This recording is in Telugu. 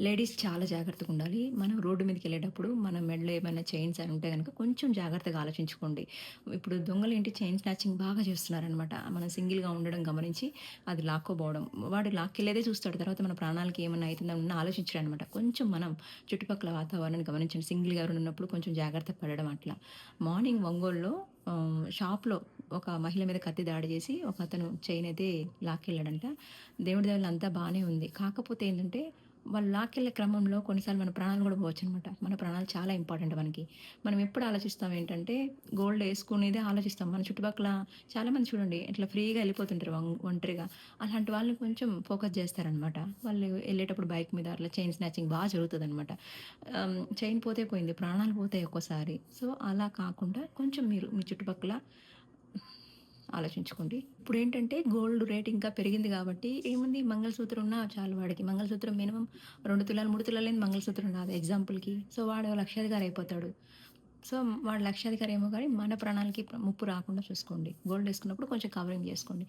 లేడీస్ చాలా జాగ్రత్తగా ఉండాలి. మనం రోడ్డు మీదకెళ్ళేటప్పుడు మన మెడలో ఏమైనా చైన్స్ అని ఉంటే గనక కొంచెం జాగ్రత్తగా ఆలోచించుకోండి. ఇప్పుడు దొంగలేంటి చైన్ స్నాచింగ్ బాగా చేస్తున్నారనమాట. మనం సింగిల్‌గా ఉండడం గమనించి అది లాక్కోబోవడం. వాడు లాక్కెళ్ళేదే చూస్తాడు. తర్వాత మన ప్రాణాలకి ఏమన్నా అయితుందని ఆలోచించడనమాట. కొంచెం మనం చుట్టుపక్కల వాతావరణాన్ని గమనించండి. సింగిల్‌గా ఎవరైనా ఉన్నప్పుడు కొంచెం జాగ్రత్త పడడం అట్లా. మార్నింగ్ ఒంగోలులో షాప్‌లో ఒక మహిళ మీద కత్తి దాడి చేసి ఒకతను చైన్ అయితే లాక్కెళ్ళాడంట. దేవుడి దయ వల్ల అంతా బానే ఉంది. కాకపోతే ఏంటంటే వాళ్ళు లాక్కెళ్ళే క్రమంలో కొన్నిసార్లు మన ప్రాణాలు గూడా పోవచ్చనమాట. మన ప్రాణాలు చాలా ఇంపార్టెంట్ మనకి. మనం ఎప్పుడు ఆలోచిస్తాం ఏంటంటే, గోల్డ్ యేసుకునేదే ఆలోచిస్తాం. మన చుట్టుపక్కల చాలామంది చూడండి ఇట్లా ఫ్రీగా ఎళ్ళిపోతుంటారు ఒంటరిగా. అలాంటి వాళ్ళని కొంచెం ఫోకస్ జేస్తారనమాట. వాళ్ళు ఎళ్ళేటప్పుడు బైక్ మీద అట్లా చైన్ స్నాచింగ్ జరుగుతదనమాట. చైన్ పోతే పోయింది. ప్రాణాలు పోతాయి ఒక్కోసారి. సో, అలా కాకుండా కొంచెం మీరు మీ చుట్టుపక్కల ఆలోచించుకోండి. ఇప్పుడేంటంటే గోల్డ్ రేట్ ఇంకా పెరిగింది గాబట్టి, ఏముంది మంగళసూత్రం ఉన్నా చాలు వాడికి. మంగళసూత్రం మినిమమ్ 2 తులాలు, 3 తులాలు లేనిది మంగళసూత్రం రాదు ఎగ్జాంపుల్‌కి. సో, వాడు లక్షాధికారి అయిపోతాడు. సో, వాడు లక్షాధికారి ఏమో గానీ, మన ప్రాణాలకి ముప్పు రాకుండా చూసుకోండి. గోల్డ్ ఏసుకున్నప్పుడు కొంచెం కవరింగ్ జేసుకోండి.